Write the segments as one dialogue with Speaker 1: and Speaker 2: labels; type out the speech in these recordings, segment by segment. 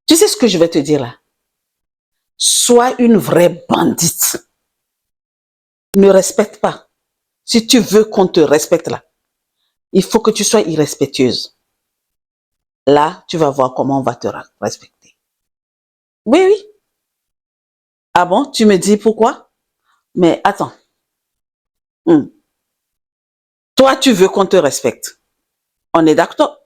Speaker 1: Tu sais ce que je vais te dire là? Sois une vraie bandite. Ne respecte pas. Si tu veux qu'on te respecte là, il faut que tu sois irrespectueuse. Là, tu vas voir comment on va te respecter. Oui, oui. Ah bon, tu me dis pourquoi? Mais attends. Toi, tu veux qu'on te respecte. On est d'accord?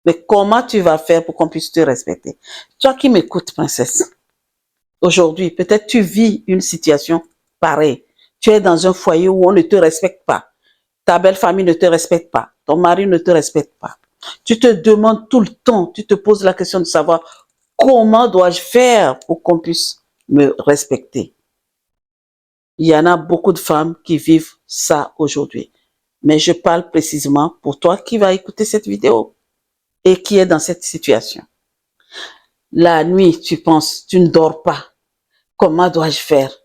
Speaker 1: Mais comment tu vas faire pour qu'on puisse te respecter? Toi qui m'écoutes, princesse, aujourd'hui, peut-être tu vis une situation pareille. Tu es dans un foyer où on ne te respecte pas. Ta belle famille ne te respecte pas. Ton mari ne te respecte pas. Tu te demandes tout le temps, tu te poses la question de savoir comment dois-je faire pour qu'on puisse me respecter. Il y en a beaucoup de femmes qui vivent ça aujourd'hui. Mais je parle précisément pour toi qui vas écouter cette vidéo et qui est dans cette situation. La nuit, tu penses, tu ne dors pas. Comment dois-je faire?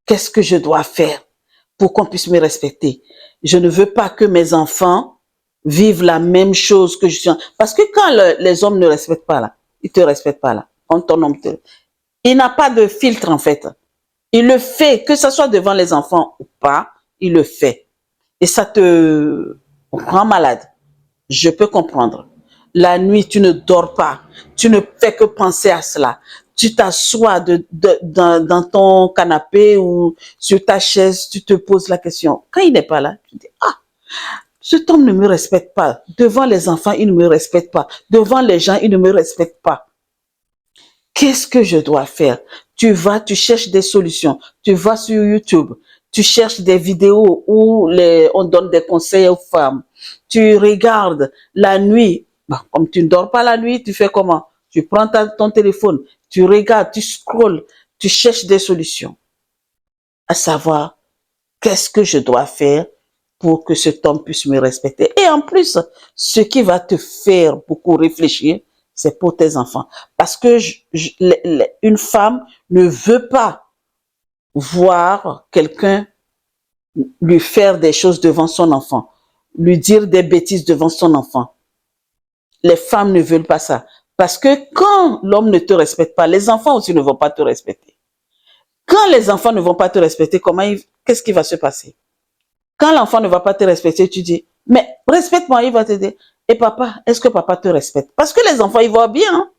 Speaker 1: Qu'est-ce que je dois faire pour qu'on puisse me respecter? Je ne veux pas que mes enfants vivent la même chose que je suis. Parce que quand les hommes ne respectent pas là, ils te respectent pas là. Quand ton homme il n'a pas de filtre en fait. Il le fait, que ce soit devant les enfants ou pas, il le fait. Et ça te rend malade. Je peux comprendre. La nuit, tu ne dors pas. Tu ne fais que penser à cela. Tu t'assois dans ton canapé ou sur ta chaise, tu te poses la question. Quand il n'est pas là, tu dis, ah, cet homme ne me respecte pas. Devant les enfants, il ne me respecte pas. Devant les gens, il ne me respecte pas. Qu'est-ce que je dois faire? Tu cherches des solutions. Tu vas sur YouTube. Tu cherches des vidéos où on donne des conseils aux femmes. Tu regardes la nuit. Bon, comme tu ne dors pas la nuit, tu fais comment? Tu prends ton téléphone, tu regardes, tu scrolles, tu cherches des solutions. À savoir, qu'est-ce que je dois faire pour que cet homme puisse me respecter? Et en plus, ce qui va te faire beaucoup réfléchir, c'est pour tes enfants. Parce que une femme ne veut pas voir quelqu'un lui faire des choses devant son enfant, lui dire des bêtises devant son enfant. Les femmes ne veulent pas ça. Parce que quand l'homme ne te respecte pas, les enfants aussi ne vont pas te respecter. Quand les enfants ne vont pas te respecter, qu'est-ce qui va se passer? Quand l'enfant ne va pas te respecter, tu dis, mais respecte-moi, il va te dire, et papa, est-ce que papa te respecte? Parce que les enfants, ils voient bien, hein?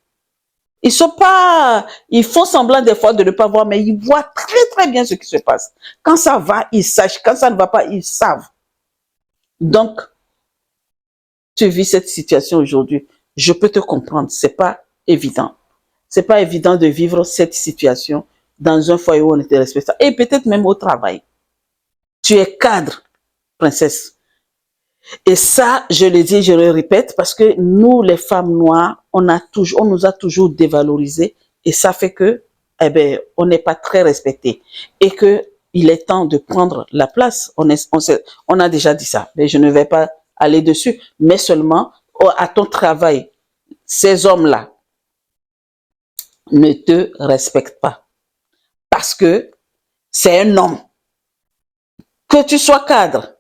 Speaker 1: Ils font semblant des fois de ne pas voir, mais ils voient très très bien ce qui se passe. Quand ça va, ils sachent. Quand ça ne va pas, ils savent. Donc, tu vis cette situation aujourd'hui. Je peux te comprendre. C'est pas évident. C'est pas évident de vivre cette situation dans un foyer où on ne te respecte pas. Et peut-être même au travail. Tu es cadre, princesse. Et ça, je le dis, je le répète, parce que nous, les femmes noires, on nous a toujours dévalorisés, et ça fait que, on n'est pas très respectés, et que il est temps de prendre la place. On a déjà dit ça, mais je ne vais pas aller dessus, mais seulement à ton travail, ces hommes-là ne te respectent pas, parce que c'est un homme. Que tu sois cadre,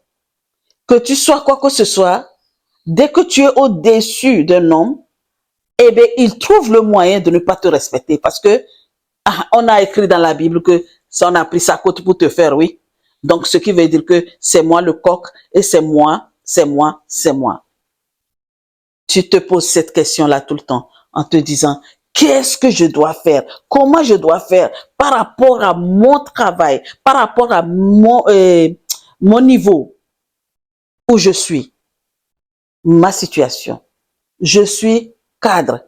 Speaker 1: que tu sois quoi que ce soit, dès que tu es au-dessus d'un homme, eh bien, il trouve le moyen de ne pas te respecter parce que on a écrit dans la Bible que ça, on a pris sa côte pour te faire, oui. Donc, ce qui veut dire que c'est moi le coq et c'est moi, c'est moi, c'est moi. Tu te poses cette question-là tout le temps en te disant, qu'est-ce que je dois faire? Comment je dois faire par rapport à mon travail, par rapport à mon niveau où je suis, ma situation. Je suis cadre.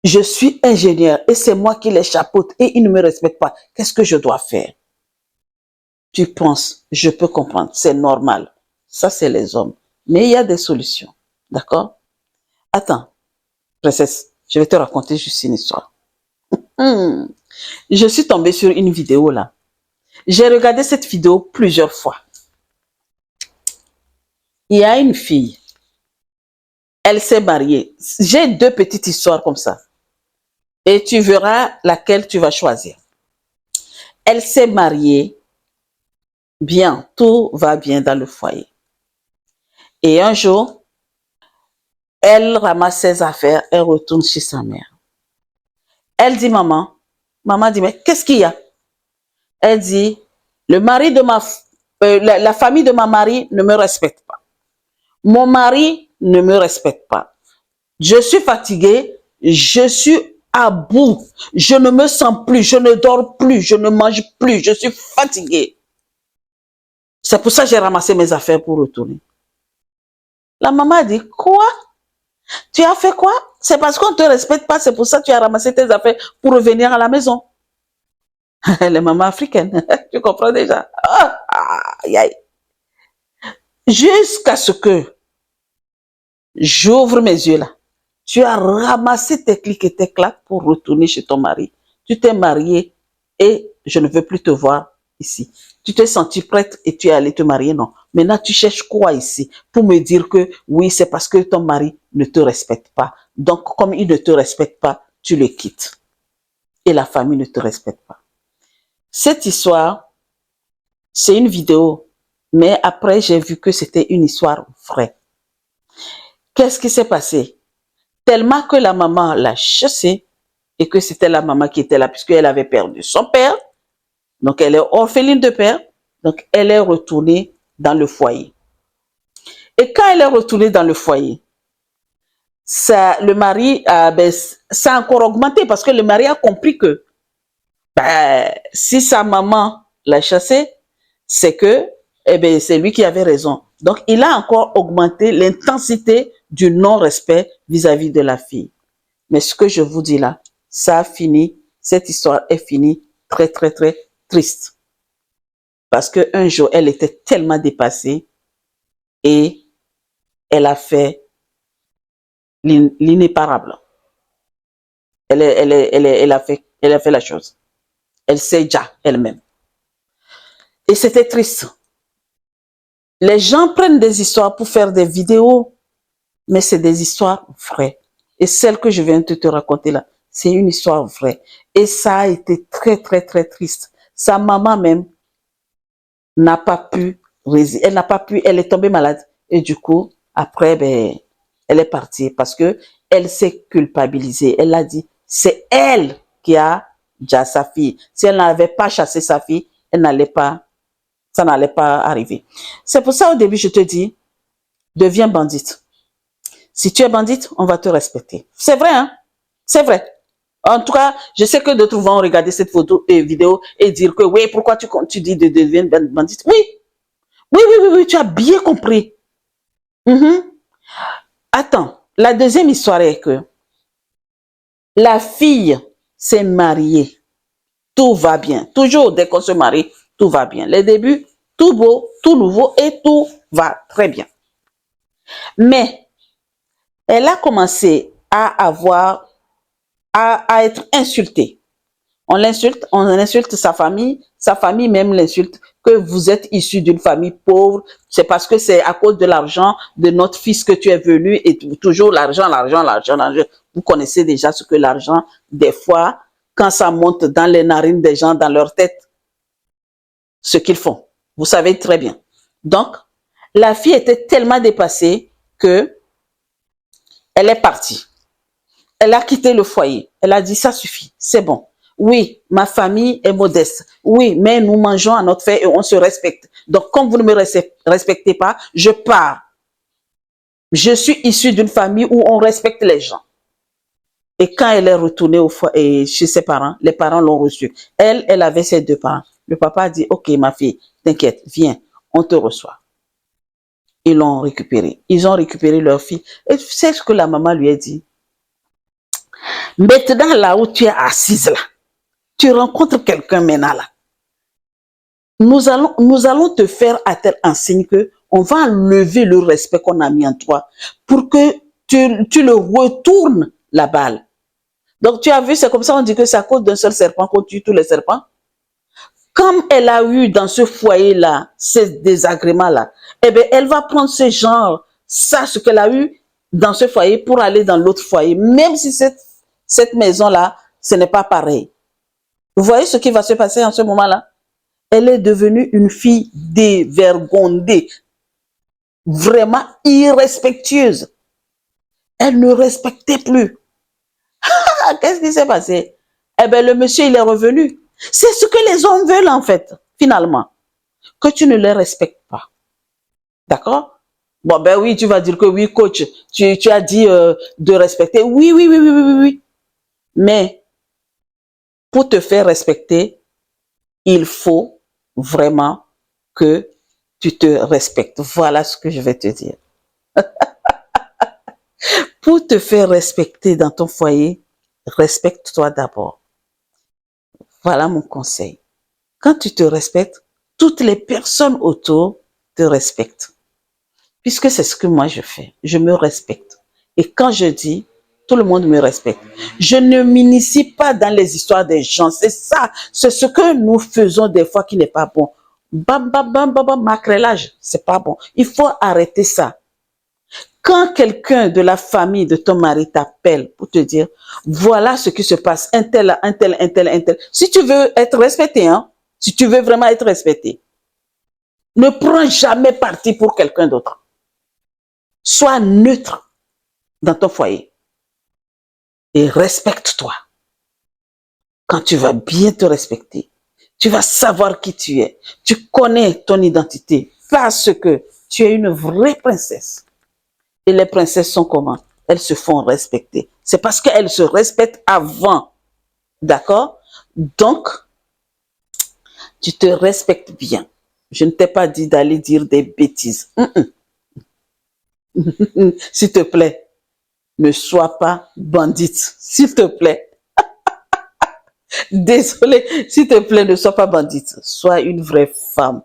Speaker 1: Je suis ingénieur et c'est moi qui les chapeaute et ils ne me respectent pas. Qu'est-ce que je dois faire? Tu penses, je peux comprendre, c'est normal. Ça, c'est les hommes. Mais il y a des solutions. D'accord? Attends, princesse, je vais te raconter juste une histoire. Je suis tombée sur une vidéo là. J'ai regardé cette vidéo plusieurs fois. Il y a une fille. Elle s'est mariée. J'ai deux petites histoires comme ça. Et tu verras laquelle tu vas choisir. Elle s'est mariée. Bien, tout va bien dans le foyer. Et un jour, Elle ramasse ses affaires, elle retourne chez sa mère. Elle dit maman, maman dit mais qu'est-ce qu'il y a? Elle dit le mari de la famille de ma mari ne me respecte pas. Mon mari ne me respecte pas. Je suis fatiguée, je suis à bout, je ne me sens plus, je ne dors plus, je ne mange plus, je suis fatiguée. C'est pour ça que j'ai ramassé mes affaires pour retourner. La maman a dit, quoi? Tu as fait quoi? C'est parce qu'on ne te respecte pas, c'est pour ça que tu as ramassé tes affaires pour revenir à la maison. Les mamans africaines, tu comprends déjà? Aïe, aïe. Jusqu'à ce que j'ouvre mes yeux là. Tu as ramassé tes clics et tes claques pour retourner chez ton mari. Tu t'es marié et je ne veux plus te voir ici. Tu t'es senti prête et tu es allé te marier, non. Maintenant, tu cherches quoi ici pour me dire que oui, c'est parce que ton mari ne te respecte pas. Donc, comme il ne te respecte pas, tu le quittes. Et la famille ne te respecte pas. Cette histoire, c'est une vidéo, mais après, j'ai vu que c'était une histoire vraie. Qu'est-ce qui s'est passé? Tellement que la maman l'a chassée et que c'était la maman qui était là puisqu'elle avait perdu son père. Donc, elle est orpheline de père. Donc, elle est retournée dans le foyer. Et quand elle est retournée dans le foyer, ça, le mari, ça a encore augmenté parce que le mari a compris que si sa maman l'a chassée, c'est que c'est lui qui avait raison. Donc, il a encore augmenté l'intensité du non-respect vis-à-vis de la fille. Mais ce que je vous dis là, ça a fini, cette histoire est finie très, très, très triste. Parce qu'un jour, elle était tellement dépassée et elle a fait l'inéparable. Elle a fait la chose. Elle sait déjà elle-même. Et c'était triste. Les gens prennent des histoires pour faire des vidéos, mais c'est des histoires vraies. Et celle que je viens de te raconter là, c'est une histoire vraie. Et ça a été très, très, très triste. Sa maman même n'a pas pu, elle est tombée malade. Et du coup, après, elle est partie parce que elle s'est culpabilisée. Elle a dit, c'est elle qui a déjà sa fille. Si elle n'avait pas chassé sa fille, ça n'allait pas arriver. C'est pour ça, au début, je te dis, deviens bandite. Si tu es bandite, on va te respecter. C'est vrai, hein? C'est vrai. En tout cas, je sais que d'autres vont regarder cette photo et vidéo et dire que oui, pourquoi tu dis de devenir bandite? Oui. Oui, tu as bien compris. Attends, la deuxième histoire est que la fille s'est mariée. Tout va bien. Toujours, dès qu'on se marie, tout va bien. Les débuts, tout beau, tout nouveau et tout va très bien. Mais elle a commencé à être insultée. On insulte sa famille même l'insulte que vous êtes issu d'une famille pauvre, c'est parce que c'est à cause de l'argent de notre fils que tu es venu et toujours l'argent. Vous connaissez déjà ce que l'argent, des fois, quand ça monte dans les narines des gens, dans leur tête, ce qu'ils font. Vous savez très bien. Donc, la fille était tellement dépassée que elle est partie. Elle a quitté le foyer. Elle a dit, ça suffit, c'est bon. Oui, ma famille est modeste. Oui, mais nous mangeons à notre faim et on se respecte. Donc, comme vous ne me respectez pas, je pars. Je suis issue d'une famille où on respecte les gens. Et quand elle est retournée chez ses parents, les parents l'ont reçue. Elle avait ses deux parents. Le papa a dit, ok, ma fille, t'inquiète, viens, on te reçoit. Ils l'ont récupéré. Ils ont récupéré leur fille. Et tu sais ce que la maman lui a dit? Maintenant, là où tu es assise là, tu rencontres quelqu'un maintenant là. Nous allons te faire à tel enseigne que on va enlever le respect qu'on a mis en toi pour que tu le retournes la balle. Donc tu as vu, c'est comme ça on dit que c'est à cause d'un seul serpent qu'on tue tous les serpents. Comme elle a eu dans ce foyer-là, ces désagréments-là, eh bien, elle va prendre ce genre, ça, ce qu'elle a eu dans ce foyer pour aller dans l'autre foyer, même si cette maison-là, ce n'est pas pareil. Vous voyez ce qui va se passer en ce moment-là? Elle est devenue une fille dévergondée, vraiment irrespectueuse. Elle ne respectait plus. Ah, qu'est-ce qui s'est passé? Eh bien, le monsieur, il est revenu. C'est ce que les hommes veulent, en fait, finalement. Que tu ne les respectes pas. D'accord? Bon, ben oui, tu vas dire que oui, coach, tu as dit de respecter. Oui, oui, oui, oui, oui, oui, oui. Mais pour te faire respecter, il faut vraiment que tu te respectes. Voilà ce que je vais te dire. Pour te faire respecter dans ton foyer, respecte-toi d'abord. Voilà mon conseil. Quand tu te respectes, toutes les personnes autour te respectent. Puisque c'est ce que moi je fais. Je me respecte. Et quand je dis, tout le monde me respecte. Je ne m'initie pas dans les histoires des gens. C'est ça. C'est ce que nous faisons des fois qui n'est pas bon. Bam, bam, bam, bam, bam, macrélage. C'est pas bon. Il faut arrêter ça. Quand quelqu'un de la famille de ton mari t'appelle pour te dire, voilà ce qui se passe, un tel, un tel, un tel, un tel. Si tu veux être respecté, hein, si tu veux vraiment être respecté, ne prends jamais parti pour quelqu'un d'autre. Sois neutre dans ton foyer et respecte-toi. Quand tu vas bien te respecter, tu vas savoir qui tu es. Tu connais ton identité parce que tu es une vraie princesse. Et les princesses sont comment? Elles se font respecter. C'est parce qu'elles se respectent avant. D'accord? Donc, tu te respectes bien. Je ne t'ai pas dit d'aller dire des bêtises. S'il te plaît, ne sois pas bandite. S'il te plaît. Désolé, s'il te plaît, ne sois pas bandite. Sois une vraie femme.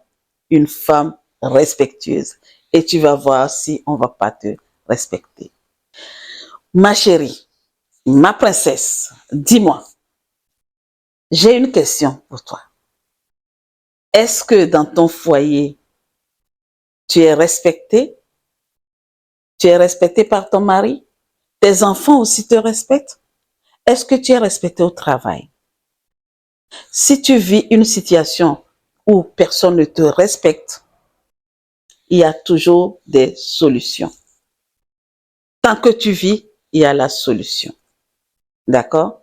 Speaker 1: Une femme respectueuse. Et tu vas voir si on ne va pas te respecter. Ma chérie, ma princesse, dis-moi, j'ai une question pour toi. Est-ce que dans ton foyer, tu es respecté? Tu es respecté par ton mari? Tes enfants aussi te respectent? Est-ce que tu es respecté au travail? Si tu vis une situation où personne ne te respecte, il y a toujours des solutions. Tant que tu vis, il y a la solution. D'accord?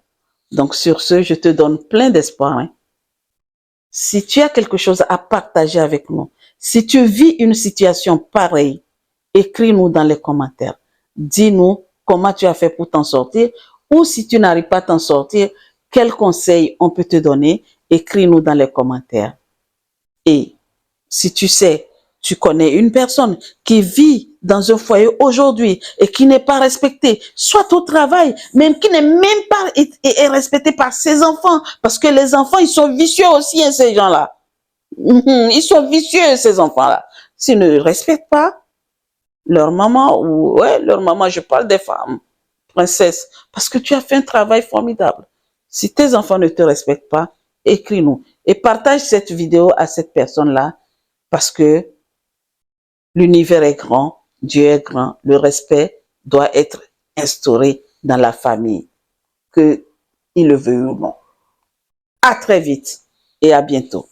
Speaker 1: Donc sur ce, je te donne plein d'espoir. Hein? Si tu as quelque chose à partager avec nous, si tu vis une situation pareille, écris-nous dans les commentaires. Dis-nous comment tu as fait pour t'en sortir ou si tu n'arrives pas à t'en sortir, quels conseils on peut te donner. Écris-nous dans les commentaires. Et si tu sais, tu connais une personne qui vit dans un foyer aujourd'hui et qui n'est pas respectée, soit au travail, même qui n'est même pas est respectée par ses enfants, parce que les enfants, ils sont vicieux aussi, hein, ces gens-là. Ils sont vicieux, ces enfants-là. S'ils ne respectent pas leur maman, ou ouais, leur maman, je parle des femmes, princesses, parce que tu as fait un travail formidable. Si tes enfants ne te respectent pas, écris-nous et partage cette vidéo à cette personne-là, parce que l'univers est grand, Dieu est grand, le respect doit être instauré dans la famille, qu'il le veuille ou non. À très vite et à bientôt.